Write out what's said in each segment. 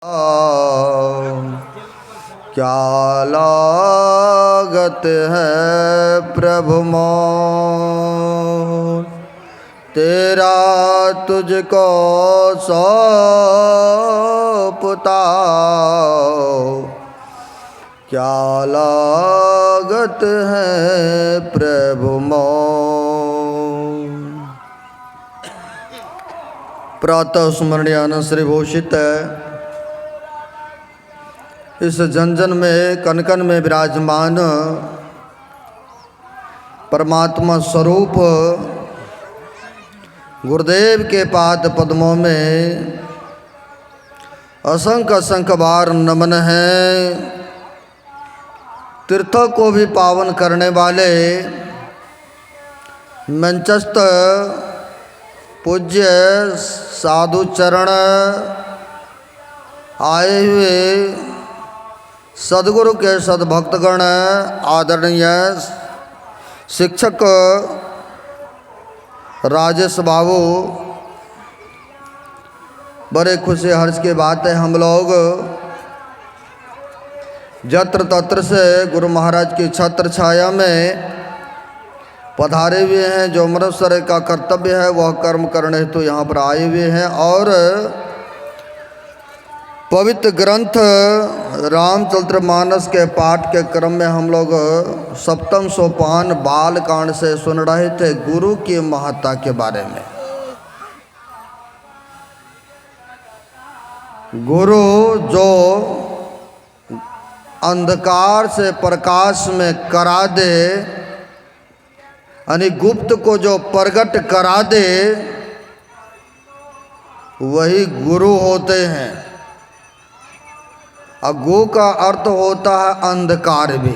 क्या लागत है प्रभु मोर, तेरा तुझको सौंपता। क्या लागत है प्रभु मोर। प्रातः स्मरणीय आनंद श्री घोषित है। इस जन में कन कन में विराजमान परमात्मा स्वरूप गुरुदेव के पाद पद्मों में असंख्य असंख्य बार नमन है। तीर्थों को भी पावन करने वाले मंचस्थ पूज्य साधु चरण आए हुए सद्गुरु के सद्भक्तगण, आदरणीय शिक्षक राजेश बाबू, बड़े खुशी हर्ष की बात है। हम लोग जत्र तत्र से गुरु महाराज की छत्र छाया में पधारे हुए हैं। जो मनुष्य का कर्तव्य है वह कर्म करने हेतु यहाँ पर आए हुए हैं और पवित्र ग्रंथ रामचरितमानस के पाठ के क्रम में हम लोग सप्तम सोपान बाल कांड से सुन रहे थे गुरु की महत्ता के बारे में। गुरु जो अंधकार से प्रकाश में करा दे, यानी गुप्त को जो प्रगट करा दे, वही गुरु होते हैं। और गो का अर्थ होता है अंधकार भी।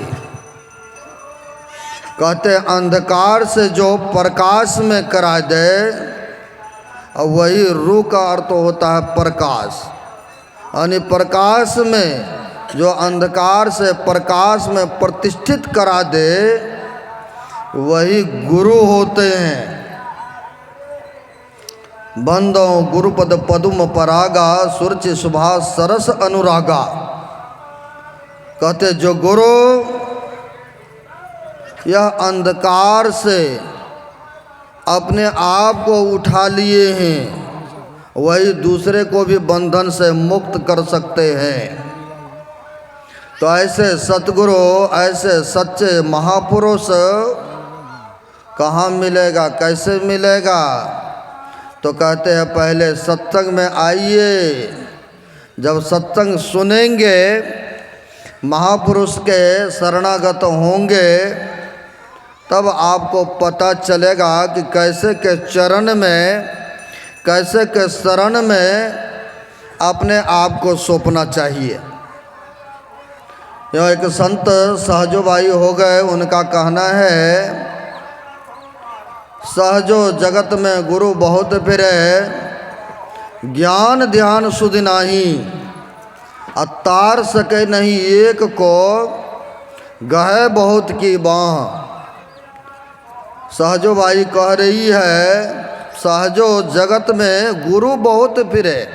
कहते हैं अंधकार से जो प्रकाश में करा दे, और वही रू का अर्थ होता है प्रकाश। यानी प्रकाश में जो अंधकार से प्रकाश में प्रतिष्ठित करा दे, वही गुरु होते हैं। बंदो गुरुपद पदुम परागा, सुरचि सुभाष सरस अनुरागा। कहते जो गुरु यह अंधकार से अपने आप को उठा लिए हैं, वही दूसरे को भी बंधन से मुक्त कर सकते हैं। तो ऐसे सतगुरु, ऐसे सच्चे महापुरुष कहाँ मिलेगा, कैसे मिलेगा? तो कहते हैं पहले सत्संग में आइए। जब सत्संग सुनेंगे, महापुरुष के शरणागत होंगे, तब आपको पता चलेगा कि कैसे के चरण में, कैसे के शरण में अपने आप को सौंपना चाहिए। यह एक संत सहजो भाई हो गए, उनका कहना है सहजो जगत में गुरु बहुत फिरे, ज्ञान ध्यान सुधि नाही, अतार सके नहीं एक को, गहे बहुत की बाँ। सहजो भाई कह रही है सहजो जगत में गुरु बहुत फिरे।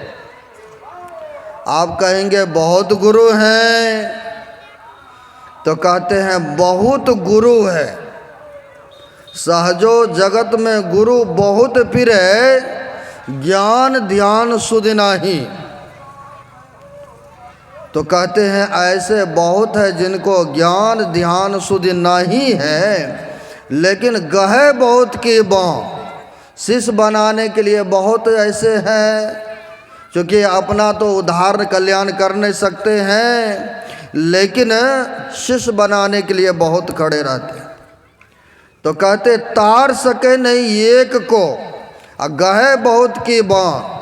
आप कहेंगे बहुत गुरु हैं, तो कहते हैं बहुत गुरु है। सहजो जगत में गुरु बहुत फिरे, ज्ञान ध्यान सुधि नाही। तो कहते हैं ऐसे बहुत है जिनको ज्ञान ध्यान सुधि नहीं है, लेकिन गहे बहुत की बाँ। शिष्य बनाने के लिए बहुत ऐसे हैं, क्योंकि अपना तो उद्धार कल्याण कर नहीं सकते हैं, लेकिन शिष्य बनाने के लिए बहुत खड़े रहते हैं। तो कहते तार सके नहीं एक को, गहे बहुत की बाँ।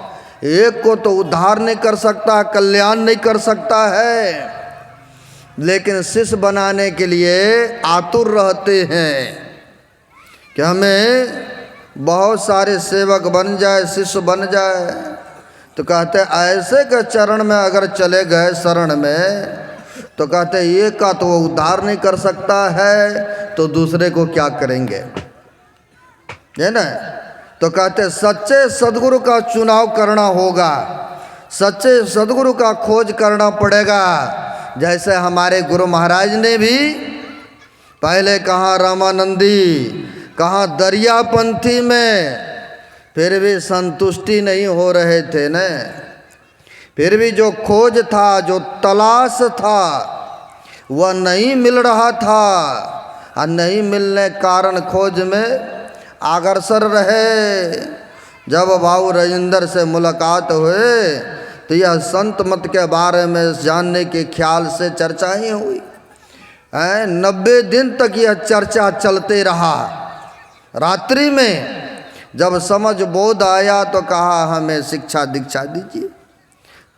एक को तो उद्धार नहीं कर सकता, कल्याण नहीं कर सकता है, लेकिन शिष्य बनाने के लिए आतुर रहते हैं कि हमें बहुत सारे सेवक बन जाए, शिष्य बन जाए। तो कहते ऐसे के चरण में अगर चले गए शरण में, तो कहते एक का तो वो उद्धार नहीं कर सकता है, तो दूसरे को क्या करेंगे, है ना। तो कहते सच्चे सद्गुरु का चुनाव करना होगा। सच्चे सदगुरु का खोज करना पड़ेगा। जैसे हमारे गुरु महाराज ने भी पहले कहाँ रामानंदी, कहाँ दरियापंथी में, फिर भी संतुष्टि नहीं हो रहे थे न। फिर भी जो खोज था, जो तलाश था, वह नहीं मिल रहा था। और नहीं मिलने कारण खोज में अग्रसर रहे। जब बाबू राजेंद्र से मुलाकात हुए तो यह संत मत के बारे में जानने के ख्याल से चर्चा ही हुई। 90 दिन तक यह चर्चा चलते रहा। रात्रि में जब समझ बोध आया तो कहा हमें शिक्षा दीक्षा दीजिए।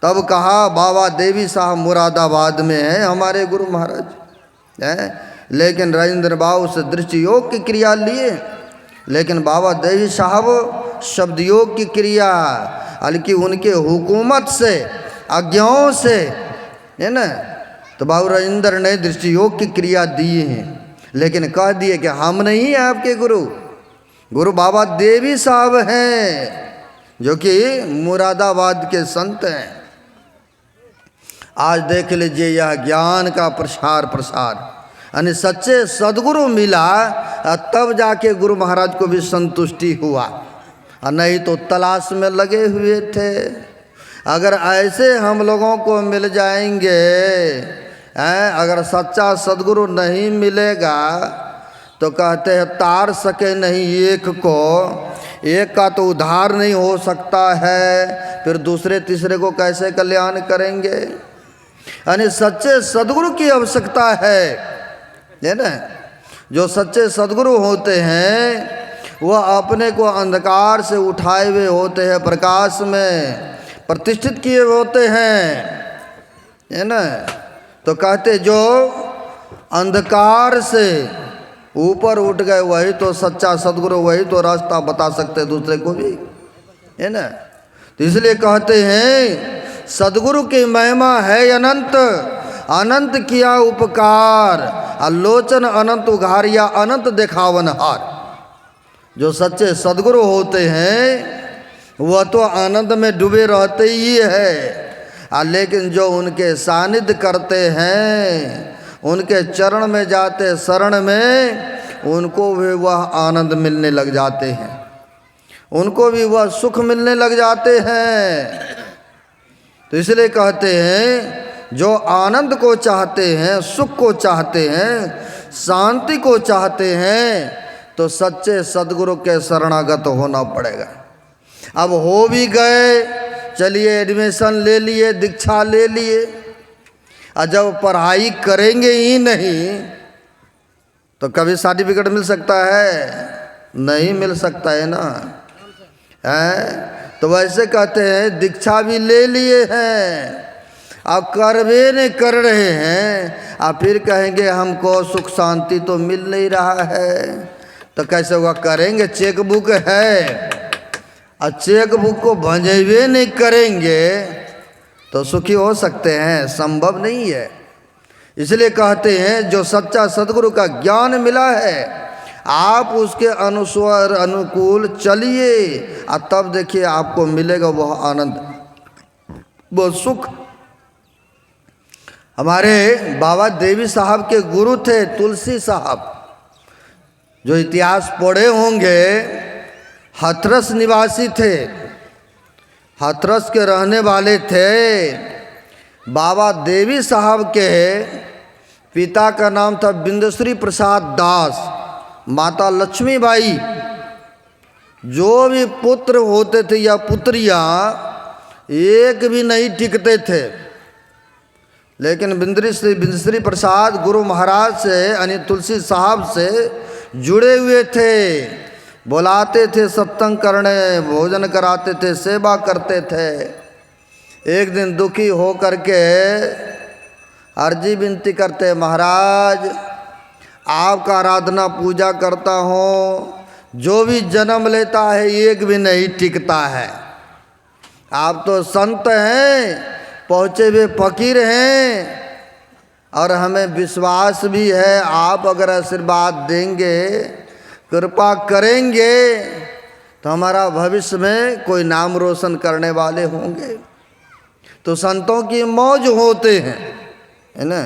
तब कहा बाबा देवी साहब मुरादाबाद में है हमारे गुरु महाराज हैं, लेकिन राजेंद्र बाबू से दृष्टि योग की क्रिया लिए, लेकिन बाबा देवी साहब शब्द योग की क्रिया, बल्कि उनके हुकूमत से, आज्ञाओं से, है ना। तो बाबू राजेंद्र ने दृष्टि योग की क्रिया दी है, लेकिन कह दिए कि हम नहीं हैं आपके गुरु, गुरु बाबा देवी साहब हैं जो कि मुरादाबाद के संत हैं। आज देख लीजिए यह ज्ञान का प्रसार यानी सच्चे सदगुरु मिला, तब जाके गुरु महाराज को भी संतुष्टि हुआ, और नहीं तो तलाश में लगे हुए थे। अगर ऐसे हम लोगों को मिल जाएंगे, अगर सच्चा सदगुरु नहीं मिलेगा तो कहते हैं तार सके नहीं एक को, एक का तो उद्धार नहीं हो सकता है, फिर दूसरे तीसरे को कैसे कल्याण करेंगे। यानी सच्चे सदगुरु की आवश्यकता है ना। जो सच्चे सदगुरु होते हैं वह अपने को अंधकार से उठाए हुए होते हैं, प्रकाश में प्रतिष्ठित किए होते हैं, है ना। तो कहते जो अंधकार से ऊपर उठ गए वही तो सच्चा सदगुरु, वही तो रास्ता बता सकते दूसरे को भी, है ना। तो इसलिए कहते हैं सदगुरु की महिमा है अनंत, अनंत किया उपकार, आलोचन अनंत उघारिया, अनंत देखावन हार। जो सच्चे सदगुरु होते हैं वह तो आनंद में डूबे रहते ही है, लेकिन जो उनके सानिध्य करते हैं, उनके चरण में जाते, शरण में, उनको भी वह आनंद मिलने लग जाते हैं, उनको भी वह सुख मिलने लग जाते हैं। तो इसलिए कहते हैं जो आनंद को चाहते हैं, सुख को चाहते हैं, शांति को चाहते हैं, तो सच्चे सदगुरु के शरणागत होना पड़ेगा। अब हो भी गए, चलिए एडमिशन ले लिए, दीक्षा ले लिए, और जब पढ़ाई करेंगे ही नहीं तो कभी सर्टिफिकेट मिल सकता है? नहीं मिल सकता है ना, है। तो वैसे कहते हैं दीक्षा भी ले लिए हैं, अब करवे नहीं कर रहे हैं, अब फिर कहेंगे हमको सुख शांति तो मिल नहीं रहा है, तो कैसे हुआ करेंगे? चेक बुक है, और चेक बुक को भंजेवे नहीं करेंगे तो सुखी हो सकते हैं? संभव नहीं है। इसलिए कहते हैं जो सच्चा सदगुरु का ज्ञान मिला है, आप उसके अनुसार अनुकूल चलिए, और तब देखिए आपको मिलेगा वह आनंद, वो सुख। हमारे बाबा देवी साहब के गुरु थे तुलसी साहब, जो इतिहास पढ़े होंगे, हाथरस निवासी थे, हाथरस के रहने वाले थे। बाबा देवी साहब के पिता का नाम था बिंदुश्री प्रसाद दास, माता लक्ष्मीबाई। जो भी पुत्र होते थे या पुत्रियां, एक भी नहीं टिकते थे, लेकिन बिंदुश्री प्रसाद गुरु महाराज से यानी तुलसी साहब से जुड़े हुए थे, बुलाते थे सत्संग करने, भोजन कराते थे, सेवा करते थे। एक दिन दुखी हो करके अर्जी विनती करते, महाराज आपका आराधना पूजा करता हूँ, जो भी जन्म लेता है एक भी नहीं टिकता है। आप तो संत हैं, पहुँचे हुए फकीर हैं, और हमें विश्वास भी है आप अगर आशीर्वाद देंगे, कृपा करेंगे, तो हमारा भविष्य में कोई नाम रोशन करने वाले होंगे। तो संतों की मौज होते हैं, है ना।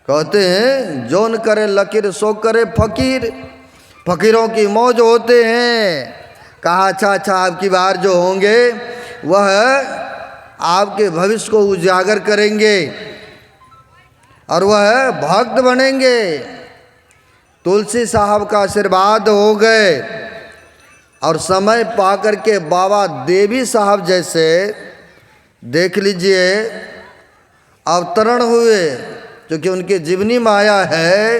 कहते हैं जोन करे लकीर सो करे फकीर, फकीरों की मौज होते हैं। कहा अच्छा आपकी बार जो होंगे वह आपके भविष्य को उजागर करेंगे और वह भक्त बनेंगे। तुलसी साहब का आशीर्वाद हो गए और समय पाकर के बाबा देवी साहब जैसे देख लीजिए अवतरण हुए, क्योंकि उनकी जीवनी माया है।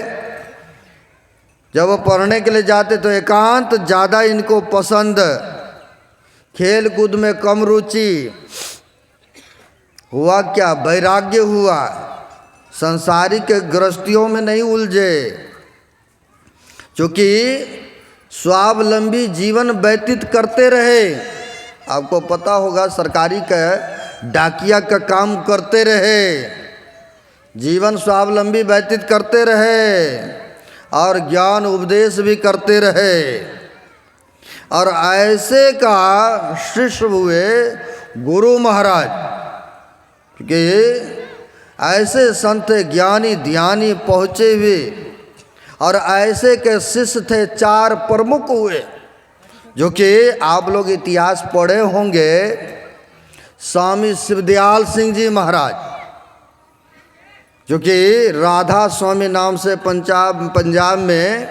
जब वो पढ़ने के लिए जाते तो एकांत ज़्यादा इनको पसंद, खेल कूद में कम रुचि। हुआ क्या, वैराग्य हुआ, संसारिक गृहस्थियों में नहीं उलझे, क्योंकि स्वावलंबी जीवन व्यतीत करते रहे। आपको पता होगा सरकारी का डाकिया का काम करते रहे, जीवन स्वावलंबी व्यतीत करते रहे और ज्ञान उपदेश भी करते रहे। और ऐसे का शिष्य हुए गुरु महाराज, क्योंकि ऐसे संत ज्ञानी ध्यानी पहुँचे हुए और ऐसे के शिष्य थे 4 प्रमुख हुए, जो कि आप लोग इतिहास पढ़े होंगे। स्वामी शिवदयाल सिंह जी महाराज, जो कि राधा स्वामी नाम से पंजाब में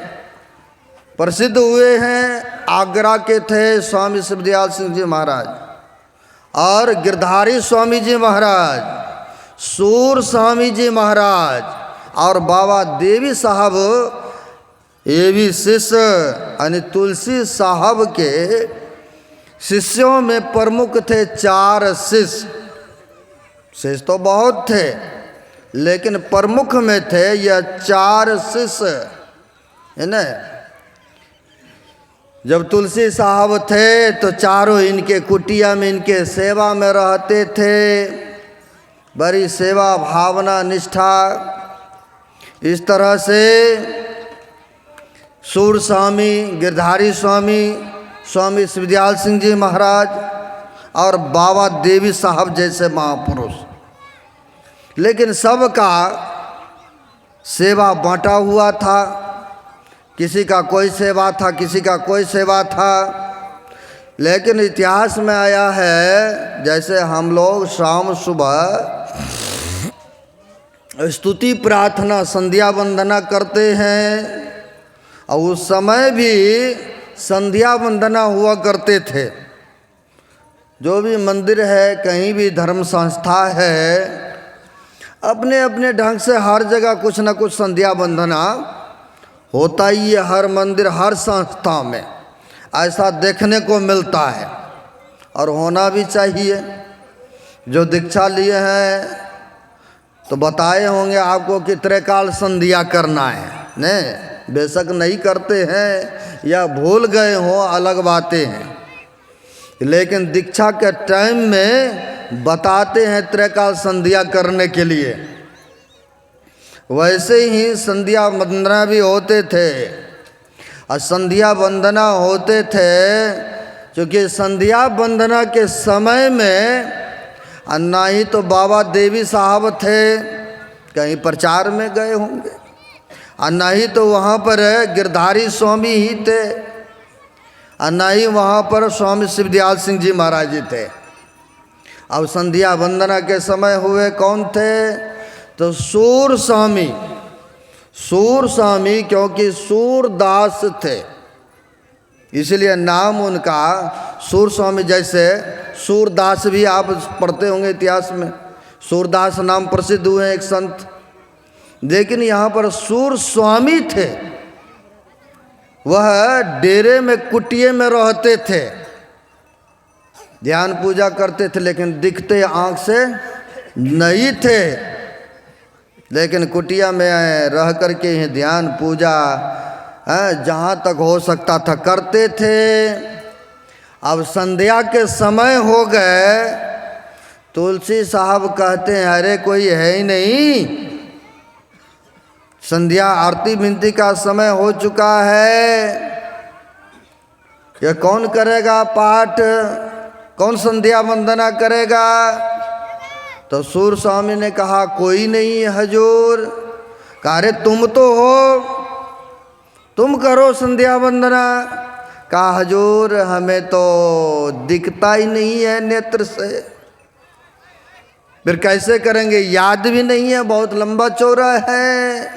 प्रसिद्ध हुए हैं। आगरा के थे स्वामी शिवदयाल सिंह जी महाराज। और गिरधारी स्वामी जी महाराज, सूर स्वामी जी महाराज और बाबा देवी साहब, ये भी शिष्य यानी तुलसी साहब के शिष्यों में प्रमुख थे। 4 शिष्य तो बहुत थे, लेकिन प्रमुख में थे यह 4 शिष्य, है ना। जब तुलसी साहब थे तो चारों इनके कुटिया में इनके सेवा में रहते थे। बड़ी सेवा भावना निष्ठा, इस तरह से सूर स्वामी, गिरधारी स्वामी, स्वामी शिवदयाल सिंह जी महाराज और बाबा देवी साहब जैसे महापुरुष। लेकिन सबका सेवा बांटा हुआ था, किसी का कोई सेवा था, किसी का कोई सेवा था। लेकिन इतिहास में आया है, जैसे हम लोग शाम सुबह स्तुति प्रार्थना संध्या वंदना करते हैं, और उस समय भी संध्या वंदना हुआ करते थे। जो भी मंदिर है, कहीं भी धर्म संस्था है, अपने अपने ढंग से हर जगह कुछ न कुछ संध्या वंदना होता ही है। हर मंदिर हर संस्था में ऐसा देखने को मिलता है और होना भी चाहिए। जो दीक्षा लिए हैं तो बताए होंगे आपको कि त्रिकाल संध्या करना है, नहीं बेशक नहीं करते हैं या भूल गए हों, अलग बातें हैं, लेकिन दीक्षा के टाइम में बताते हैं त्रिकाल संध्या करने के लिए। वैसे ही संध्या वंदना भी होते थे। और संध्या वंदना होते थे क्योंकि संध्या वंदना के समय में ना ही तो बाबा देवी साहब थे, कहीं प्रचार में गए होंगे, और ना ही तो वहाँ पर गिरधारी स्वामी ही थे, और ना ही वहाँ पर स्वामी शिवदयाल सिंह जी महाराज जी थे। अब संध्या वंदना के समय हुए कौन थे, तो सूर स्वामी। सूर स्वामी क्योंकि सूरदास थे, इसलिए नाम उनका सूर स्वामी। जैसे सूरदास भी आप पढ़ते होंगे इतिहास में, सूरदास नाम प्रसिद्ध हुए एक संत, लेकिन यहाँ पर सूर स्वामी थे। वह डेरे में कुटिये में रहते थे, ध्यान पूजा करते थे, लेकिन दिखते आँख से नहीं थे, लेकिन कुटिया में रह कर के ही ध्यान पूजा जहाँ तक हो सकता था करते थे। अब संध्या के समय हो गए, तुलसी साहब कहते हैं अरे कोई है ही नहीं, संध्या आरती विनती का समय हो चुका है, ये कौन करेगा पाठ, कौन संध्या वंदना करेगा। तो सूर स्वामी ने कहा कोई नहीं है हजूर। कहा अरे तुम तो हो, तुम करो संध्या वंदना। कहा हजूर हमें तो दिखता ही नहीं है नेत्र से, फिर कैसे करेंगे, याद भी नहीं है, बहुत लंबा चौड़ा है,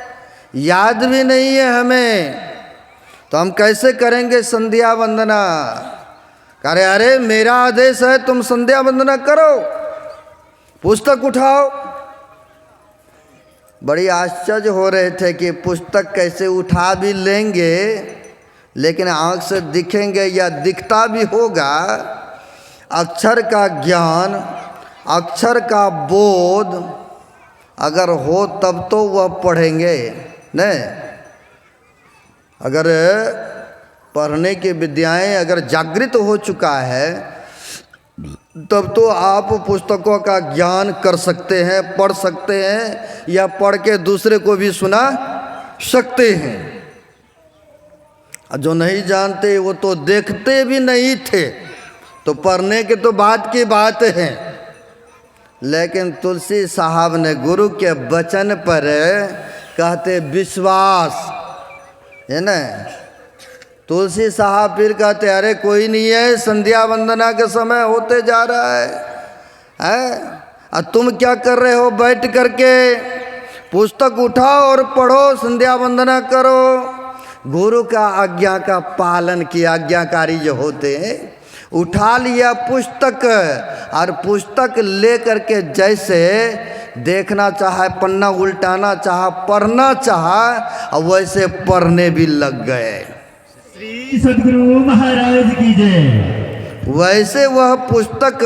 याद भी नहीं है हमें, तो हम कैसे करेंगे संध्या वंदना। कह रहे अरे मेरा आदेश है तुम संध्या वंदना करो, पुस्तक उठाओ। बड़ी आश्चर्य हो रहे थे कि पुस्तक कैसे उठा भी लेंगे, लेकिन आँख से दिखेंगे या दिखता भी होगा। अक्षर का ज्ञान, अक्षर का बोध अगर हो तब तो वह पढ़ेंगे नहीं। अगर पढ़ने की विद्याएं अगर जागृत हो चुका है तब तो आप पुस्तकों का ज्ञान कर सकते हैं, पढ़ सकते हैं, या पढ़ के दूसरे को भी सुना सकते हैं। जो नहीं जानते वो तो देखते भी नहीं थे, तो पढ़ने के तो बात की बात है। लेकिन तुलसी साहब ने गुरु के वचन पर कहते विश्वास है ना। तुलसी साहब फिर कहते अरे कोई नहीं है, संध्या वंदना के समय होते जा रहा है? और तुम क्या कर रहे हो बैठ करके, पुस्तक उठाओ और पढ़ो, संध्या वंदना करो। गुरु का आज्ञा का पालन किया, आज्ञाकारी जो होते हैं, उठा लिया पुस्तक, और पुस्तक ले करके जैसे देखना चाहा, पन्ना उल्टाना चाहा, पढ़ना चाहा, और वैसे पढ़ने भी लग गए। श्री सद्गुरु महाराज की जय। वैसे वह पुस्तक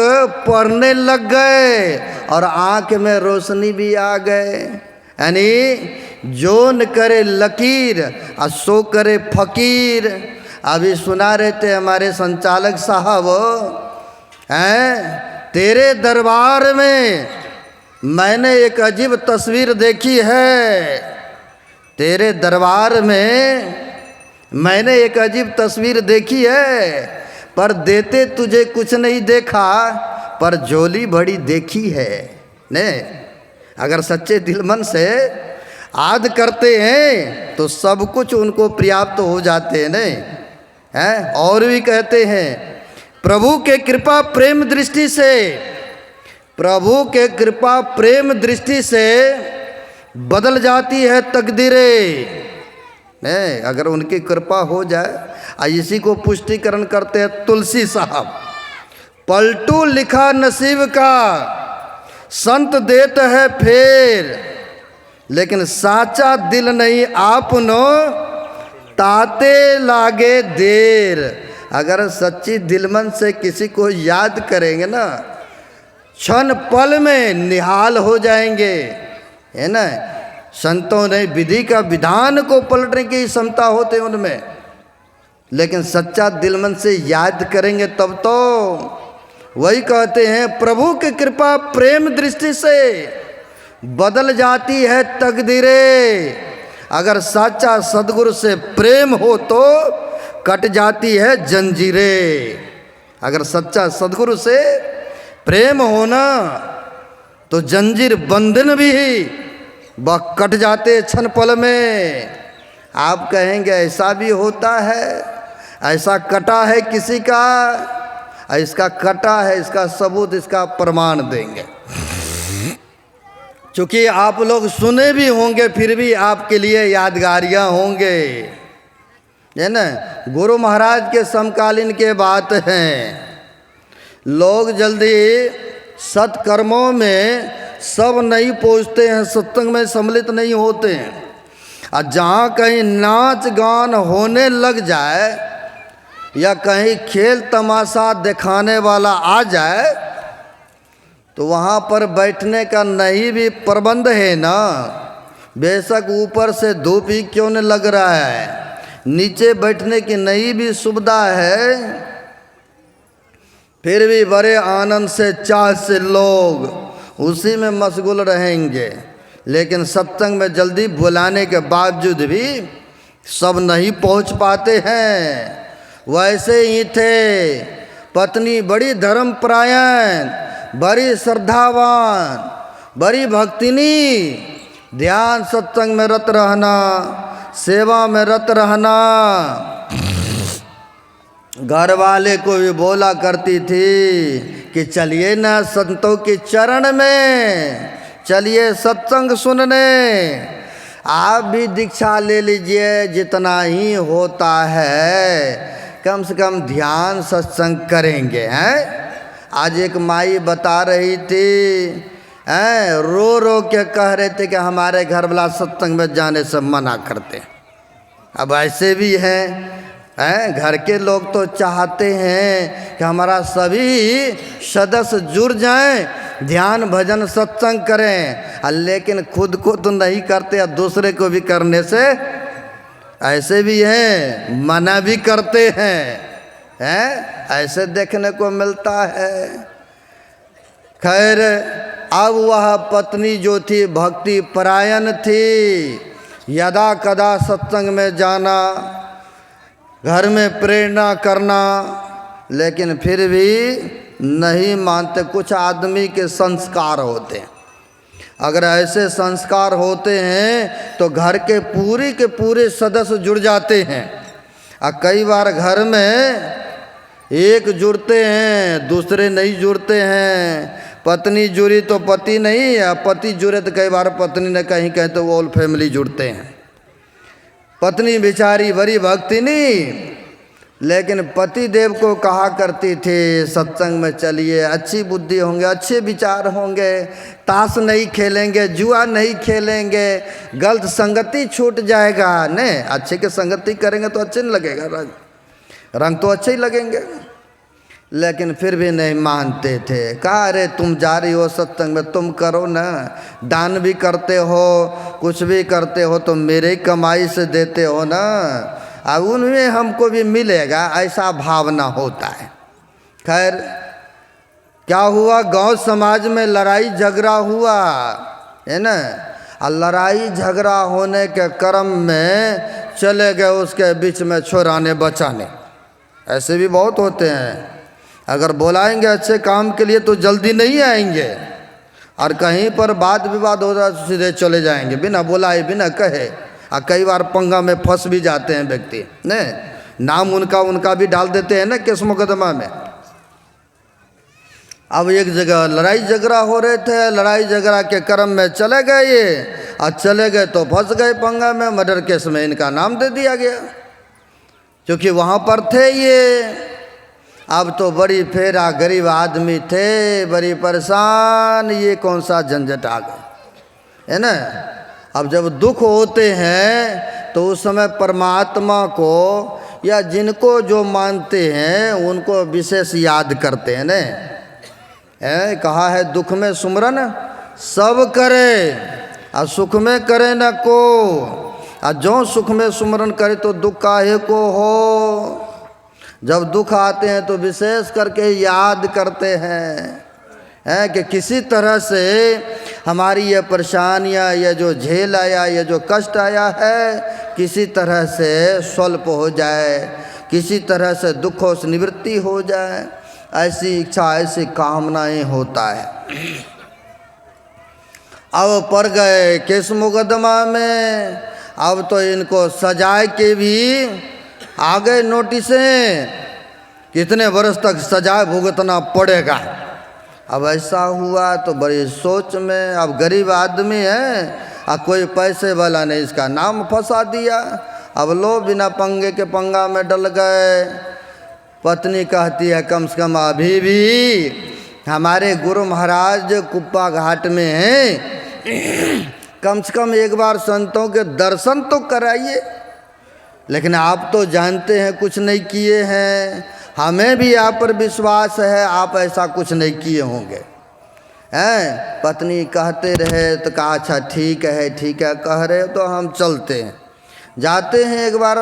पढ़ने लग गए और आंख में रोशनी भी आ गए। यानी जो न करे लकीर और सो करे फकीर। अभी सुना रहे थे हमारे संचालक साहब, हैं तेरे दरबार में मैंने एक अजीब तस्वीर देखी है, तेरे दरबार में मैंने एक अजीब तस्वीर देखी है, पर देते तुझे कुछ नहीं देखा, पर झोली बड़ी देखी है। ने अगर सच्चे दिल मन से आद करते हैं तो सब कुछ उनको पर्याप्त हो जाते हैं नहीं हैं। और भी कहते हैं प्रभु के कृपा प्रेम दृष्टि से, प्रभु के कृपा प्रेम दृष्टि से बदल जाती है तकदीरें। नहीं अगर उनकी कृपा हो जाए। इसी को पुष्टिकरण करते हैं तुलसी साहब, पलटू लिखा नसीब का संत देते है फेर, लेकिन साचा दिल नहीं आपनो ताते लागे देर। अगर सच्ची दिलमन से किसी को याद करेंगे ना, क्षण पल में निहाल हो जाएंगे, है ना। संतों ने विधि का विधान को पलटने की क्षमता होते उनमें, लेकिन सच्चा दिलमन से याद करेंगे तब तो। वही कहते हैं प्रभु की कृपा प्रेम दृष्टि से बदल जाती है तकदीरें। अगर सच्चा सदगुरु से प्रेम हो तो कट जाती है जंजीरें। अगर सच्चा सदगुरु से प्रेम होना तो जंजीर बंधन भी वह कट जाते क्षण पल में। आप कहेंगे ऐसा भी होता है, ऐसा कटा है किसी का, इसका कटा है, इसका सबूत, इसका प्रमाण देंगे। चूँकि आप लोग सुने भी होंगे फिर भी आपके लिए यादगारियाँ होंगे, है ना। गुरु महाराज के समकालीन के बात हैं। लोग जल्दी सत्कर्मों में सब नहीं पहुँचते हैं, सत्संग में सम्मिलित नहीं होते हैं। और जहाँ कहीं नाच गान होने लग जाए या कहीं खेल तमाशा दिखाने वाला आ जाए तो वहाँ पर बैठने का नहीं भी प्रबंध है ना। बेशक ऊपर से धूप ही क्यों न लग रहा है, नीचे बैठने की नहीं भी सुविधा है, फिर भी बड़े आनंद से चाह से लोग उसी में मशगूल रहेंगे। लेकिन सत्संग में जल्दी बुलाने के बावजूद भी सब नहीं पहुंच पाते हैं। वैसे ही थे, पत्नी बड़ी धर्मपरायण, बड़ी श्रद्धावान, बड़ी भक्तिनी, ध्यान सत्संग में रत रहना, सेवा में रत रहना। घर वाले को भी बोला करती थी कि चलिए ना संतों के चरण में, चलिए सत्संग सुनने। आप भी दीक्षा ले लीजिए, जितना ही होता है कम से कम ध्यान सत्संग करेंगे। हैं आज एक माई बता रही थी, रो रो के कह रहे थे कि हमारे घर वाला सत्संग में जाने से मना करते। अब ऐसे भी हैं, घर के लोग तो चाहते हैं कि हमारा सभी सदस्य जुड़ जाएं, ध्यान भजन सत्संग करें, लेकिन खुद को तो नहीं करते और दूसरे को भी करने से ऐसे भी हैं, मना भी करते हैं, ऐसे देखने को मिलता है। खैर अब वह पत्नी जो थी भक्ति परायण थी, यदा कदा सत्संग में जाना, घर में प्रेरणा करना, लेकिन फिर भी नहीं मानते। कुछ आदमी के संस्कार होते हैं, अगर ऐसे संस्कार होते हैं तो घर के पूरे सदस्य जुड़ जाते हैं। और कई बार घर में एक जुड़ते हैं, दूसरे नहीं जुड़ते हैं। पत्नी जुड़ी तो पति नहीं, या पति जुड़े तो कई बार पत्नी ने कहीं कहीं तो ऑल फैमिली जुड़ते हैं। पत्नी बेचारी बड़ी भक्तिनी, लेकिन पति देव को कहा करती थी सत्संग में चलिए, अच्छी बुद्धि होंगे, अच्छे विचार होंगे, ताश नहीं खेलेंगे, जुआ नहीं खेलेंगे, गलत संगति छूट जाएगा। नहीं, अच्छे के संगति करेंगे तो अच्छे नहीं लगेगा, रंग तो अच्छे ही लगेंगे। लेकिन फिर भी नहीं मानते थे। कहा अरे तुम जा रही हो सत्संग में, तुम करो ना, दान भी करते हो, कुछ भी करते हो तो मेरे कमाई से देते हो ना, अब उनमें हमको भी मिलेगा, ऐसा भावना होता है। खैर क्या हुआ, गांव समाज में लड़ाई झगड़ा हुआ है ना, और लड़ाई झगड़ा होने के क्रम में चले गए उसके बीच में छोराने बचाने। ऐसे भी बहुत होते हैं, अगर बुलाएंगे अच्छे काम के लिए तो जल्दी नहीं आएंगे, और कहीं पर वाद विवाद हो रहा तो सीधे चले जाएंगे बिना बुलाए बिना कहे। और कई बार पंगा में फंस भी जाते हैं व्यक्ति, नहीं, नाम उनका भी डाल देते हैं ना केस मुकदमा में। अब एक जगह लड़ाई झगड़ा हो रहे थे, लड़ाई झगड़ा के क्रम में चले गए ये, और चले गए तो फंस गए पंगा में, मर्डर केस में इनका नाम दे दिया गया क्योंकि वहाँ पर थे ये। अब तो बड़ी फेरा, गरीब आदमी थे, बड़ी परेशान, ये कौन सा झंझट आ गए, है ना। अब जब दुख होते हैं तो उस समय परमात्मा को या जिनको जो मानते हैं उनको विशेष याद करते हैं न। कहा है दुख में सुमरन सब करे और सुख में करे न को, और जो सुख में सुमरन करे तो दुख काहे को हो। जब दुख आते हैं तो विशेष करके याद करते हैं कि किसी तरह से हमारी ये परेशानियाँ, ये जो झेल आया, ये जो कष्ट आया है, किसी तरह से स्वल्प हो जाए, किसी तरह से दुखों से निवृत्ति हो जाए, ऐसी इच्छा ऐसी कामनाएं होता है। अब पड़ गए केस मुकदमा में, अब तो इनको सजाए के भी आ गए नोटिसें, कितने वर्ष तक सजा भुगतना पड़ेगा। अब ऐसा हुआ तो बड़ी सोच में, अब गरीब आदमी है और कोई पैसे वाला ने इसका नाम फंसा दिया। अब लो बिना पंगे के पंगा में डल गए। पत्नी कहती है कम से कम अभी भी हमारे गुरु महाराज कुप्पा घाट में हैं, कम से कम एक बार संतों के दर्शन तो कराइए। लेकिन आप तो जानते हैं कुछ नहीं किए हैं, हमें भी आप पर विश्वास है, आप ऐसा कुछ नहीं किए होंगे। हैं पत्नी कहते रहे तो कहा अच्छा ठीक है कह रहे तो हम चलते हैं, जाते हैं, एक बार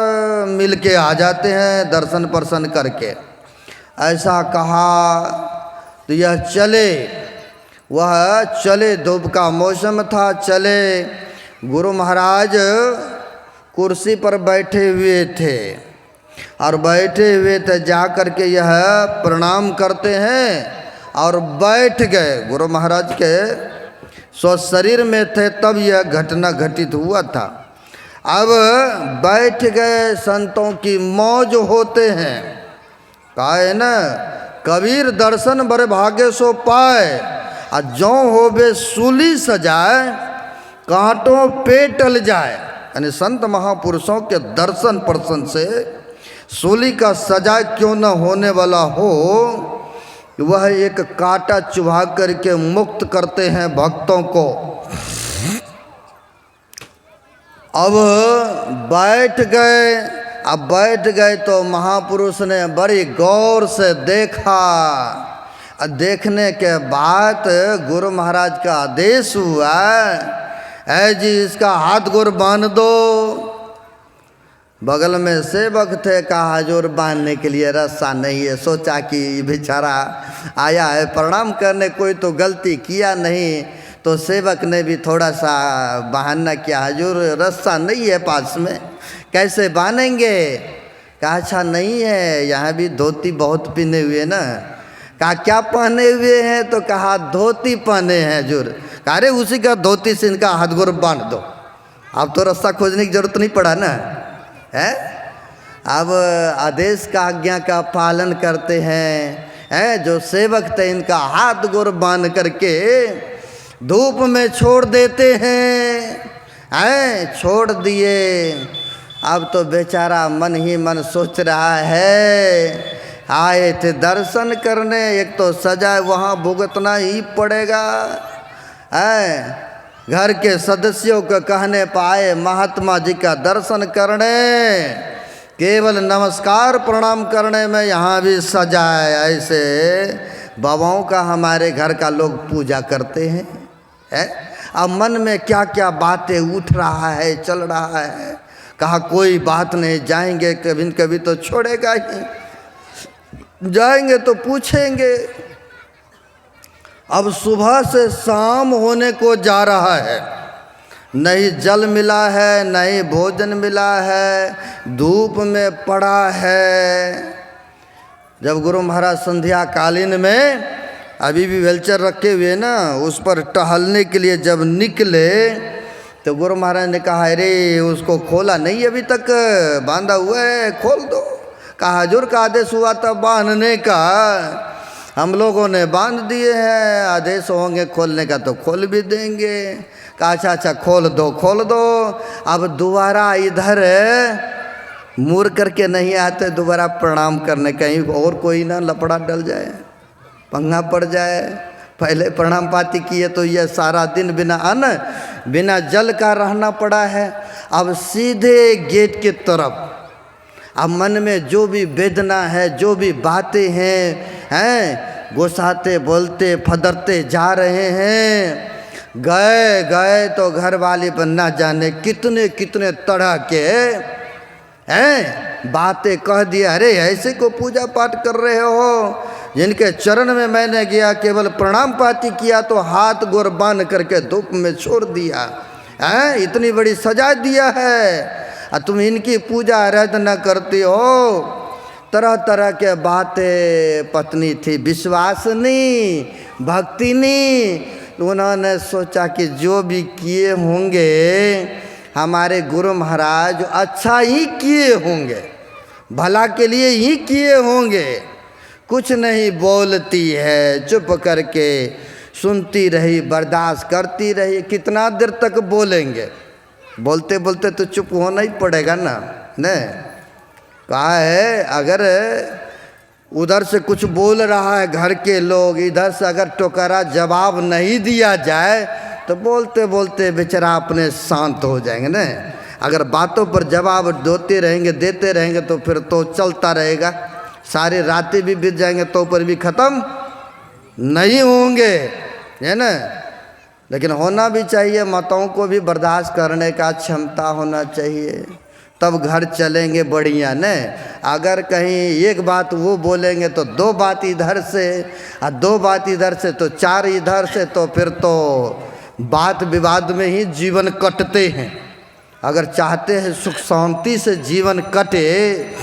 मिल के आ जाते हैं दर्शन पर्शन करके। ऐसा कहा तो यह चले, वह चले, धूप का मौसम था, चले। गुरु महाराज कुर्सी पर बैठे हुए थे और बैठे हुए थे, जा कर के यह प्रणाम करते हैं और बैठ गए। गुरु महाराज के सो शरीर में थे तब यह घटना घटित हुआ था। अब बैठ गए संतों की मौज होते हैं। कहा है ना, कबीर दर्शन बर भागे सो पाए, आ जौ होबे सूली सजाए, कांटों पे टल जाए। यानी संत महापुरुषों के दर्शन पर्शन से सूली का सजा क्यों न होने वाला हो, वह एक कांटा चुभा करके मुक्त करते हैं भक्तों को। अब बैठ गए। अब बैठ गए तो महापुरुष ने बड़ी गौर से देखा। देखने के बाद गुरु महाराज का आदेश हुआ, ऐ जी इसका हाथ गोर बांध दो। बगल में सेवक थे, कहा हजूर बांधने के लिए रस्सा नहीं है। सोचा कि बेचारा आया है प्रणाम करने, कोई तो गलती किया नहीं, तो सेवक ने भी थोड़ा सा बहाना किया, हजूर रस्सा नहीं है पास में, कैसे बांधेंगे। कहा अच्छा नहीं है, यहाँ भी धोती बहुत पहने हुए ना। कहा क्या पहने हुए हैं, तो कहा धोती पहने हैं हजूर। कहा अरे उसी का धोती से इनका हाथ गोर बांध दो। अब तो रास्ता खोजने की जरूरत नहीं पड़ा ना है। अब आदेश का आज्ञा का पालन करते हैं। जो सेवक थे इनका हाथ गोर बांध करके धूप में छोड़ देते हैं। छोड़ दिए। अब तो बेचारा मन ही मन सोच रहा है, आए थे दर्शन करने, एक तो सजा वहाँ भुगतना ही पड़ेगा। घर के सदस्यों के कहने पाए महात्मा जी का दर्शन करने, केवल नमस्कार प्रणाम करने में यहाँ भी सजा है। ऐसे बाबाओं का हमारे घर का लोग पूजा करते हैं। अब मन में क्या क्या बातें उठ रहा है, चल रहा है। कहा कोई बात नहीं, जाएंगे कभी न कभी तो छोड़ेगा ही, जाएंगे तो पूछेंगे। अब सुबह से शाम होने को जा रहा है, नहीं जल मिला है, नहीं भोजन मिला है, धूप में पड़ा है। जब गुरु महाराज संध्या कालीन में अभी भी वेलचर रखे हुए ना, उस पर टहलने के लिए जब निकले तो गुरु महाराज ने कहा अरे उसको खोला नहीं अभी तक, बांधा हुआ है, खोल दो। कहा हजूर का आदेश हुआ था बांधने का, हम लोगों ने बांध दिए हैं, आदेश होंगे खोलने का तो खोल भी देंगे। कहा अच्छा अच्छा खोल दो खोल दो। अब दोबारा इधर मुड़ करके नहीं आते, दोबारा प्रणाम करने, कहीं और कोई ना लपड़ा डल जाए, पंगा पड़ जाए। पहले प्रणाम पाती किए तो यह सारा दिन बिना अन्न बिना जल का रहना पड़ा है। अब सीधे गेट की तरफ, अब मन में जो भी वेदना है, जो भी बातें हैं, गुस्साते बोलते फदरते जा रहे हैं। गए तो घर वाली पर ना जाने कितने कितने तरह के बातें कह दिया। अरे ऐसे को पूजा पाठ कर रहे हो, जिनके चरण में मैंने गया केवल प्रणाम पाती किया तो हाथ गोर बांध करके धूप में छोड़ दिया, इतनी बड़ी सजा दिया है, तुम इनकी पूजा रद्द न करती हो। तरह तरह के बातें। पत्नी थी विश्वासनी, भक्तिनी। उन्होंने सोचा कि जो भी किए होंगे हमारे गुरु महाराज अच्छा ही किए होंगे, भला के लिए ही किए होंगे। कुछ नहीं बोलती है, चुप करके सुनती रही, बर्दाश्त करती रही। कितना देर तक बोलेंगे, बोलते बोलते तो चुप होना ही पड़ेगा ना। नहीं कहा है अगर उधर से कुछ बोल रहा है घर के लोग, इधर से अगर टोकरा जवाब नहीं दिया जाए तो बोलते बोलते बेचारा अपने शांत हो जाएंगे ना। अगर बातों पर जवाब देते रहेंगे तो फिर तो चलता रहेगा, सारी रातें भी बीत जाएंगे तो पर भी ख़त्म नहीं होंगे, है ना। लेकिन होना भी चाहिए, मतों को भी बर्दाश्त करने का क्षमता होना चाहिए, तब घर चलेंगे बढ़िया न। अगर कहीं एक बात वो बोलेंगे तो दो बात इधर से, और दो बात इधर से तो चार इधर से, तो फिर तो बात विवाद में ही जीवन कटते हैं। अगर चाहते हैं सुख शांति से जीवन कटे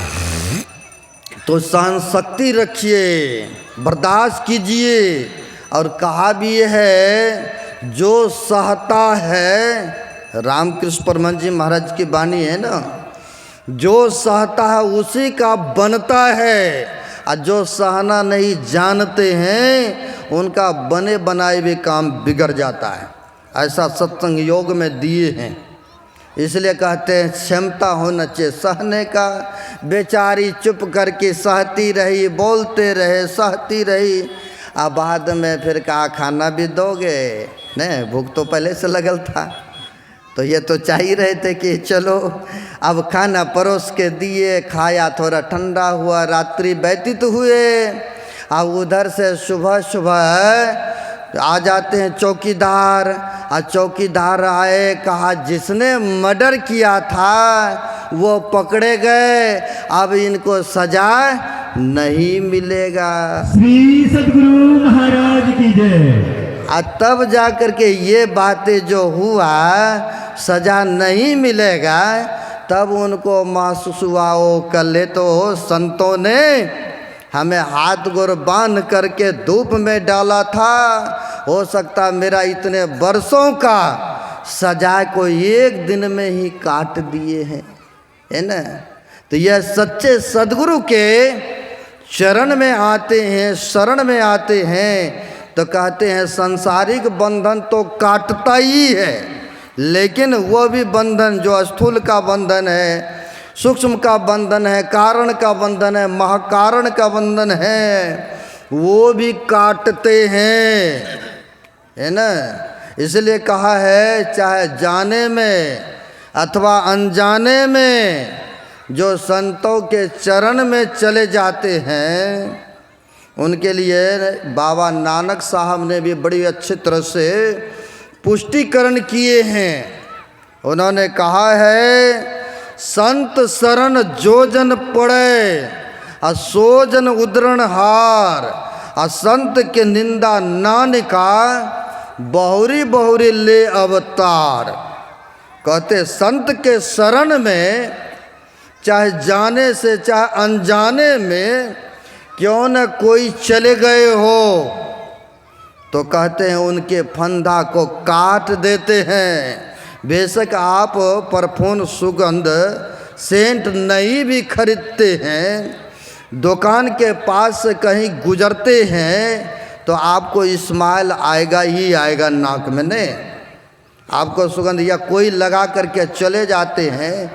तो सहन शक्ति रखिए, बर्दाश्त कीजिए। और कहा भी है जो सहता है, रामकृष्ण परमहंस जी महाराज की वाणी है ना, जो सहता है उसी का बनता है, और जो सहना नहीं जानते हैं उनका बने बनाए भी काम बिगड़ जाता है। ऐसा सत्संग योग में दिए हैं। इसलिए कहते हैं क्षमता होना चाहिए सहने का। बेचारी चुप करके सहती रही, बोलते रहे, सहती रही, अब बाद में फिर कहा खाना भी दोगे? नहीं, भूख तो पहले से लगल था, तो ये तो चाह ही रहे थे कि चलो अब खाना परोस के दिए, खाया, थोड़ा ठंडा हुआ, रात्रि व्यतीत हुए। अब उधर से सुबह सुबह आ जाते हैं चौकीदार, और चौकीदार आए, कहा जिसने मर्डर किया था वो पकड़े गए, अब इनको सजा नहीं मिलेगा। श्री सद्गुरु महाराज की जय। और तब जा कर के ये बातें जो हुआ, सजा नहीं मिलेगा, तब उनको महसूस हुआ ओ कल तो संतों ने हमें हाथ गोर बांध करके धूप में डाला था, हो सकता मेरा इतने वर्षों का सजा को एक दिन में ही काट दिए हैं, है ना। तो यह सच्चे सद्गुरु के चरण में आते हैं, शरण में आते हैं, तो कहते हैं सांसारिक बंधन तो काटता ही है, लेकिन वो भी बंधन जो स्थूल का बंधन है, सूक्ष्म का बंधन है, कारण का बंधन है, महाकारण का बंधन है, वो भी काटते हैं, है ना। इसलिए कहा है चाहे जाने में अथवा अनजाने में जो संतों के चरण में चले जाते हैं, उनके लिए बाबा नानक साहब ने भी बड़ी अच्छी तरह से पुष्टिकरण किए हैं। उन्होंने कहा है संत शरण जो जन पड़े, सो जन उदरण हार, संत के निंदा नानिका, बहुरी बहुरी ले अवतार। कहते संत के शरण में चाहे जाने से चाहे अनजाने में क्यों न कोई चले गए हो, तो कहते हैं उनके फंदा को काट देते हैं। बेशक आप परफ्यूम सुगंध सेंट नहीं भी खरीदते हैं, दुकान के पास से कहीं गुजरते हैं तो आपको स्माइल आएगा ही आएगा नाक में, नहीं आपको सुगंध, या कोई लगा करके चले जाते हैं,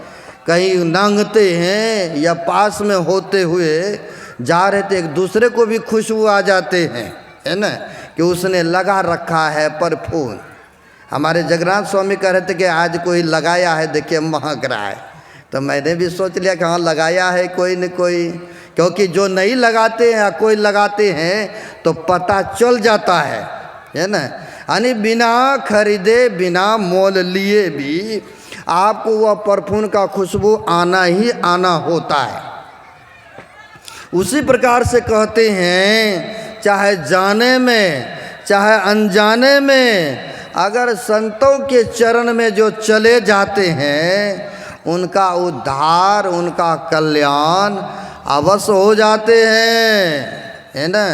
कहीं नांगते हैं या पास में होते हुए जा रहे थे, एक दूसरे को भी खुशबू आ जाते हैं, है ना, कि उसने लगा रखा है परफ्यूम। हमारे जगन्नाथ स्वामी कह रहे थे कि आज कोई लगाया है, देखिए महक रहा है, तो मैंने भी सोच लिया कि हाँ लगाया है कोई न कोई, क्योंकि जो नहीं लगाते हैं या कोई लगाते हैं तो पता चल जाता है ना। यानी बिना खरीदे बिना मोल लिए भी आपको वह परफ्यूम का खुशबू आना ही आना होता है। उसी प्रकार से कहते हैं चाहे जाने में चाहे अनजाने में अगर संतों के चरण में जो चले जाते हैं उनका उद्धार उनका कल्याण अवश्य हो जाते हैं, है ना।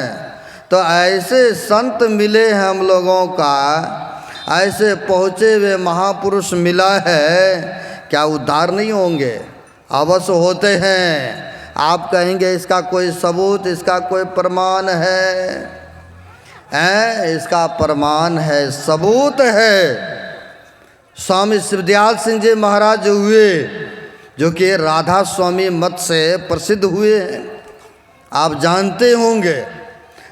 तो ऐसे संत मिले हैं हम लोगों का, ऐसे पहुँचे हुए महापुरुष मिला है, क्या उद्धार नहीं होंगे? अवश्य होते हैं। आप कहेंगे इसका कोई सबूत, इसका कोई प्रमाण है? इसका प्रमाण है, सबूत है। स्वामी शिवदयाल सिंह जी महाराज हुए जो कि राधा स्वामी मत से प्रसिद्ध हुए हैं, आप जानते होंगे।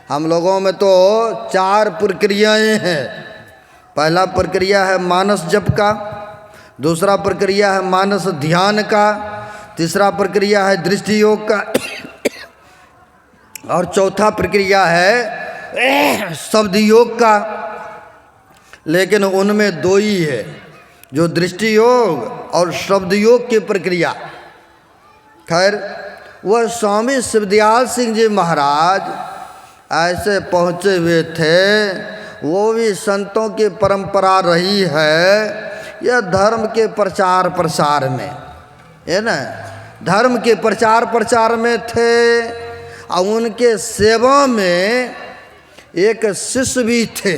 हम लोगों में तो 4 प्रक्रियाएं हैं। पहला प्रक्रिया है मानस जप का, दूसरा प्रक्रिया है मानस ध्यान का, तीसरा प्रक्रिया है दृष्टि योग का और चौथा प्रक्रिया है शब्द योग का। लेकिन उनमें 2 ही है, जो दृष्टि योग और शब्द योग की प्रक्रिया। खैर वह स्वामी शिवदयाल सिंह जी महाराज ऐसे पहुँचे हुए थे, वो भी संतों की परंपरा रही है, यह धर्म के प्रचार प्रसार में, है ना, धर्म के प्रचार प्रसार में थे। और उनके सेवा में एक शिष्य भी थे,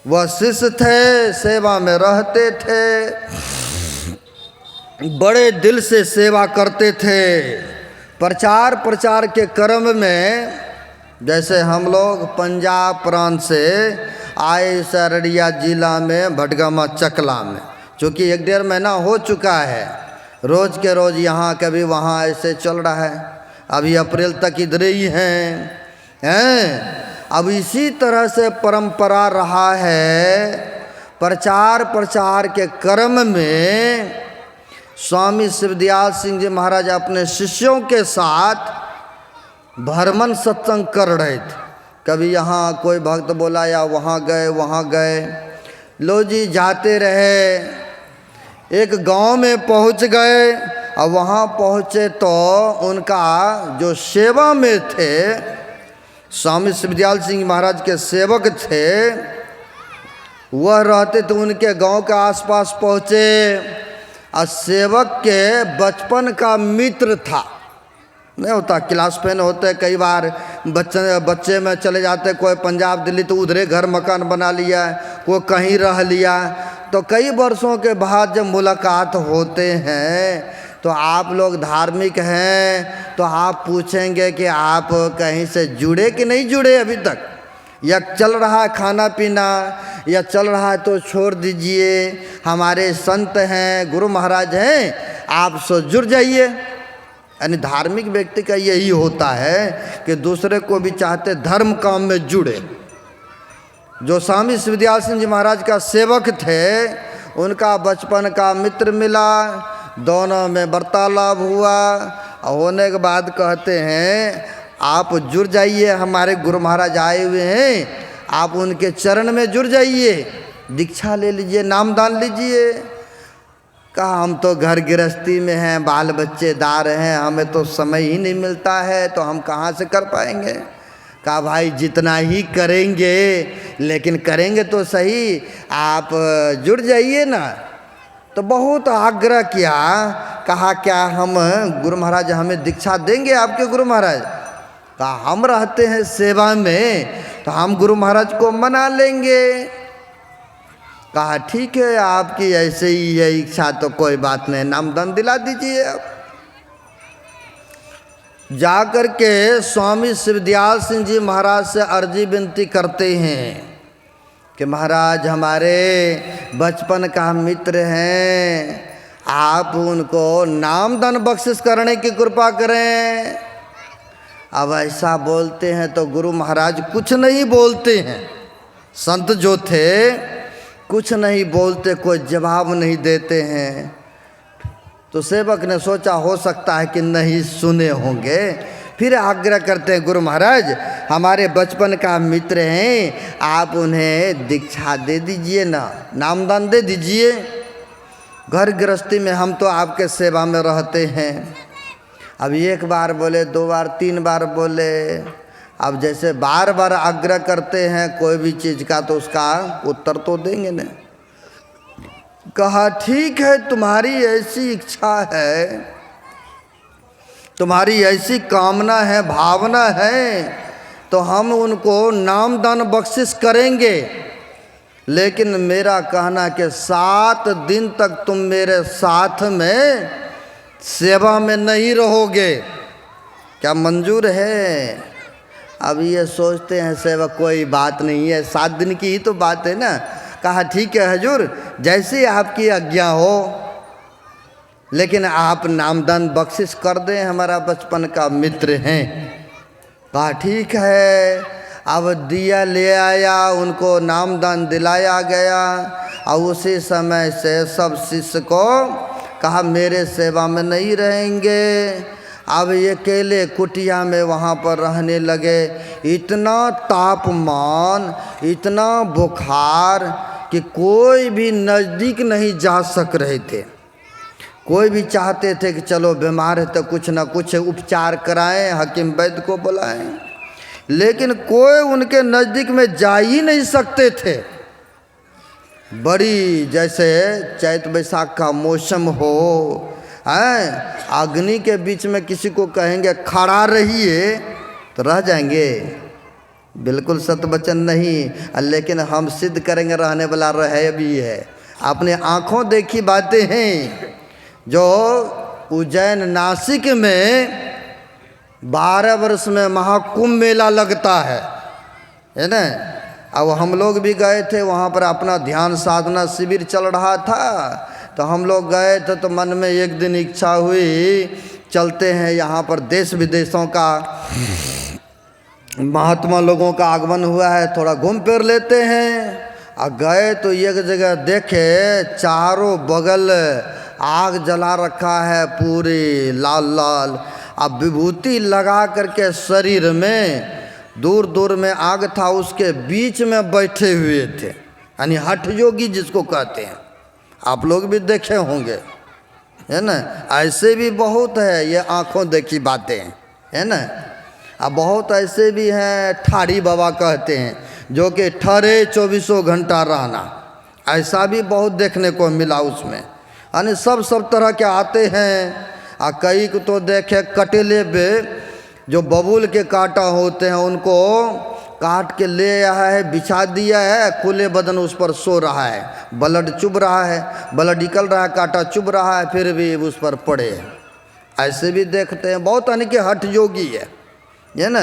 वह शिष्य थे, सेवा में रहते थे, बड़े दिल से सेवा करते थे। प्रचार प्रचार के क्रम में जैसे हम लोग पंजाब प्रांत से आए सरड़िया जिला में भटगामा चकला में, चूँकि 1-1.5 महीना हो चुका है, रोज़ के रोज़ यहाँ कभी वहाँ ऐसे चल रहा है। अभी अप्रैल तक इधर ही हैं। अब इसी तरह से परंपरा रहा है। प्रचार प्रचार के क्रम में स्वामी शिवदयाल सिंह जी महाराज अपने शिष्यों के साथ भ्रमण सत्संग कर रहे थे। कभी यहाँ कोई भक्त बोला या वहाँ गए, लो जी जाते रहे। एक गांव में पहुँच गए और वहाँ पहुँचे तो उनका जो सेवा में थे, स्वामी शिवदयाल सिंह महाराज के सेवक थे, वह रहते थे उनके गांव के आसपास पहुँचे और सेवक के बचपन का मित्र था। नहीं होता, क्लास पेन होते, कई बार बच्चे में चले जाते, कोई पंजाब दिल्ली तो उधरे घर मकान बना लिया, कोई कहीं रह लिया। तो कई वर्षों के बाद जब मुलाकात होते हैं तो आप लोग धार्मिक हैं तो आप पूछेंगे कि आप कहीं से जुड़े कि नहीं जुड़े अभी तक, या चल रहा है खाना पीना, या चल रहा है तो छोड़ दीजिए, हमारे संत हैं, गुरु महाराज हैं, आप सो जुड़ जाइए। यानी धार्मिक व्यक्ति का यही होता है कि दूसरे को भी चाहते धर्म काम में जुड़े। जो स्वामी शिवदयाल सिंह जी महाराज का सेवक थे, उनका बचपन का मित्र मिला, दोनों में वार्तालाप हुआ, होने के बाद कहते हैं आप जुड़ जाइए, हमारे गुरु महाराज आए हुए हैं, आप उनके चरण में जुड़ जाइए, दीक्षा ले लीजिए, नामदान लीजिए। कहा हम तो घर गृहस्थी में हैं, बाल बच्चेदार हैं, हमें तो समय ही नहीं मिलता है, तो हम कहाँ से कर पाएंगे। कहा भाई जितना ही करेंगे, लेकिन करेंगे तो सही, आप जुड़ जाइए ना। तो बहुत आग्रह किया, कहा क्या हम गुरु महाराज हमें दीक्षा देंगे आपके गुरु महाराज। कहा हम रहते हैं सेवा में तो हम गुरु महाराज को मना लेंगे। कहा ठीक है, आपकी ऐसे ही है इच्छा तो कोई बात नहीं, नामदान दिला दीजिए। आप जाकर के स्वामी शिवदयाल सिंह जी महाराज से अर्जी विनती करते हैं कि महाराज हमारे बचपन का मित्र हैं, आप उनको नामदान बख्शिश करने की कृपा करें। अब ऐसा बोलते हैं तो गुरु महाराज कुछ नहीं बोलते हैं। संत जो थे कुछ नहीं बोलते, कोई जवाब नहीं देते हैं। तो सेवक ने सोचा हो सकता है कि नहीं सुने होंगे, फिर आग्रह करते हैं गुरु महाराज हमारे बचपन का मित्र हैं, आप उन्हें दीक्षा दे दीजिए ना, नामदान दे दीजिए। घर गृहस्थी में हम तो आपके सेवा में रहते हैं। अब 1 बार बोले, 2 बार, 3 बार बोले। अब जैसे बार बार आग्रह करते हैं कोई भी चीज़ का तो उसका उत्तर तो देंगे ना। कहा ठीक है, तुम्हारी ऐसी इच्छा है, तुम्हारी ऐसी कामना है, भावना है, तो हम उनको नामदान बख्शिश करेंगे, लेकिन मेरा कहना कि 7 दिन तक तुम मेरे साथ में सेवा में नहीं रहोगे, क्या मंजूर है। अब ये सोचते हैं सेवक कोई बात नहीं है, 7 दिन की ही तो बात है ना। कहा ठीक है हजूर, जैसे आपकी आज्ञा हो, लेकिन आप नामदान बख्शिश कर दें, हमारा बचपन का मित्र हैं। कहा ठीक है। अब दिया ले आया, उनको नामदान दिलाया गया और उसी समय से सब शिष्य को कहा मेरे सेवा में नहीं रहेंगे। अब ये अकेले कुटिया में वहाँ पर रहने लगे। इतना तापमान, इतना बुखार कि कोई भी नज़दीक नहीं जा सक रहे थे। कोई भी चाहते थे कि चलो बीमार है तो कुछ ना कुछ उपचार कराएं, हकीम वैद्य को बुलाएं, लेकिन कोई उनके नज़दीक में जा ही नहीं सकते थे। बड़ी जैसे चैत बैसाख का मौसम हो, अग्नि के बीच में किसी को कहेंगे खड़ा रहिए तो रह जाएंगे, बिल्कुल सत्य वचन नहीं, लेकिन हम सिद्ध करेंगे, रहने वाला रहे भी है। अपने आँखों देखी बातें हैं। जो उज्जैन नासिक में 12 वर्ष में महाकुंभ मेला लगता है ना। अब हम लोग भी गए थे वहाँ पर, अपना ध्यान साधना शिविर चल रहा था, तो हम लोग गए थे। तो मन में एक दिन इच्छा हुई चलते हैं, यहाँ पर देश विदेशों का महात्मा लोगों का आगमन हुआ है, थोड़ा घूम फिर लेते हैं। और गए तो एक जगह देखे चारों बगल आग जला रखा है, पूरी लाल लाल। अब विभूति लगा करके शरीर में दूर दूर में आग था, उसके बीच में बैठे हुए थे, यानी हठ योगी जिसको कहते हैं। आप लोग भी देखे होंगे, है ना। ऐसे भी बहुत है, ये आँखों देखी बातें, है ना। अब बहुत ऐसे भी हैं, ठाड़ी बाबा कहते हैं, जो कि ठहरे 24 घंटा रहना। ऐसा भी बहुत देखने को मिला उसमें, यानी सब तरह के आते हैं। और कई को तो देखे कटेले पे जो बबूल के कांटा होते हैं उनको काट के ले आया है, बिछा दिया है, खुले बदन उस पर सो रहा है, ब्लड चुभ रहा है, ब्लड निकल रहा है, कांटा चुभ रहा है, फिर भी उस पर पड़े। ऐसे भी देखते हैं, बहुत यानी कि हठ योगी है ना।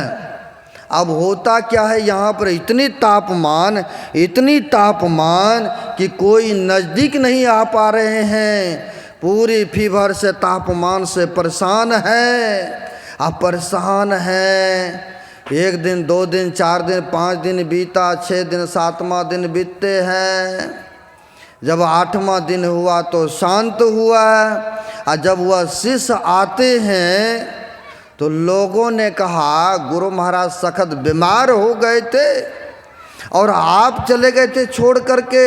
अब होता क्या है, यहाँ पर इतनी तापमान कि कोई नज़दीक नहीं आ पा रहे हैं। पूरी फीवर से, तापमान से परेशान है। अब परेशान है, 1 दिन 2 दिन 4 दिन 5 दिन बीता, 6 दिन 7वां दिन बीतते हैं। जब 8वां दिन हुआ तो शांत हुआ। और जब वह शिष्य आते हैं तो लोगों ने कहा गुरु महाराज सखत बीमार हो गए थे और आप चले गए थे छोड़ करके,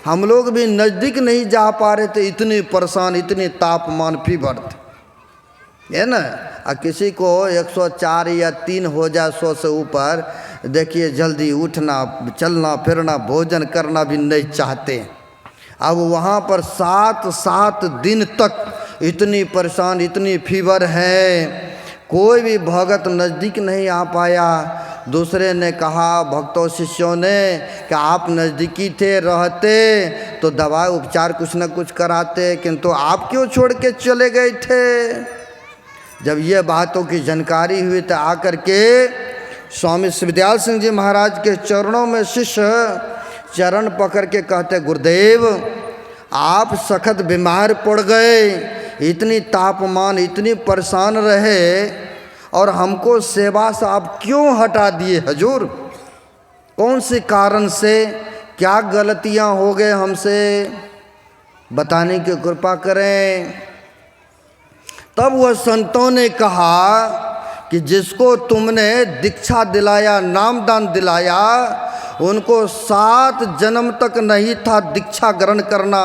हम लोग भी नज़दीक नहीं जा पा रहे थे, इतनी परेशान, इतनी तापमान फीवर थे, है ना। और किसी को 104 या 3 हो जाए 100 से ऊपर, देखिए जल्दी उठना, चलना फिरना, भोजन करना भी नहीं चाहते। अब वहाँ पर 7 दिन तक इतनी परेशान, इतनी फीवर है, कोई भी भगत नज़दीक नहीं आ पाया। दूसरे ने कहा, भक्तों शिष्यों ने, कि आप नज़दीकी थे, रहते तो दवा उपचार कुछ न कुछ कराते, किंतु आप क्यों छोड़ के चले गए थे। जब ये बातों की जानकारी हुई तो आकर के स्वामी शिवदयाल सिंह जी महाराज के चरणों में शिष्य चरण पकड़ के कहते, गुरुदेव आप सखत बीमार पड़ गए, इतनी तापमान, इतनी परेशान रहे, और हमको सेवा से आप क्यों हटा दिए हजूर। कौन से कारण से, क्या गलतियां हो गए हमसे, बताने की कृपा करें। तब वह संतों ने कहा कि जिसको तुमने दीक्षा दिलाया, नामदान दिलाया, उनको 7 जन्म तक नहीं था दीक्षा ग्रहण करना,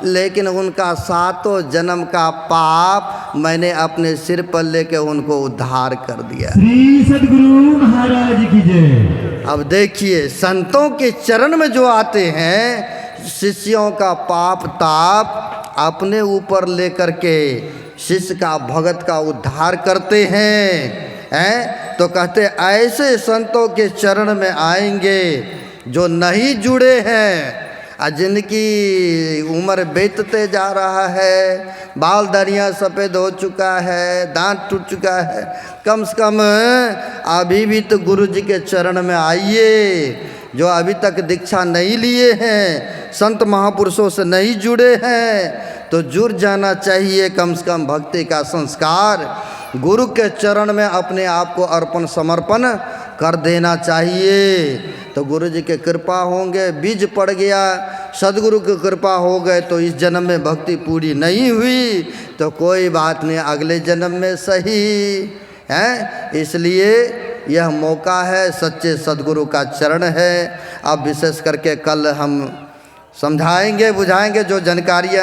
लेकिन उनका 7 जन्म का पाप मैंने अपने सिर पर लेके उनको उद्धार कर दिया। श्री सद्गुरु महाराज की जय। अब देखिए, संतों के चरण में जो आते हैं, शिष्यों का पाप ताप अपने ऊपर लेकर के शिष्य का, भगत का उद्धार करते हैं। तो कहते ऐसे संतों के चरण में आएंगे जो नहीं जुड़े हैं, जिनकी उम्र बीतते जा रहा है, बाल दाढ़ियाँ सफ़ेद हो चुका है, दांत टूट चुका है, कम से कम अभी भी तो गुरु जी के चरण में आइए। जो अभी तक दीक्षा नहीं लिए हैं, संत महापुरुषों से नहीं जुड़े हैं, तो जुड़ जाना चाहिए। कम से कम भक्ति का संस्कार गुरु के चरण में अपने आप को अर्पण समर्पण कर देना चाहिए। तो गुरु जी के कृपा होंगे, बीज पड़ गया, सदगुरु की कृपा हो गए, तो इस जन्म में भक्ति पूरी नहीं हुई तो कोई बात नहीं, अगले जन्म में सही है। इसलिए यह मौका है, सच्चे सदगुरु का चरण है। अब विशेष करके कल हम समझाएंगे, बुझाएंगे जो जानकारियाँ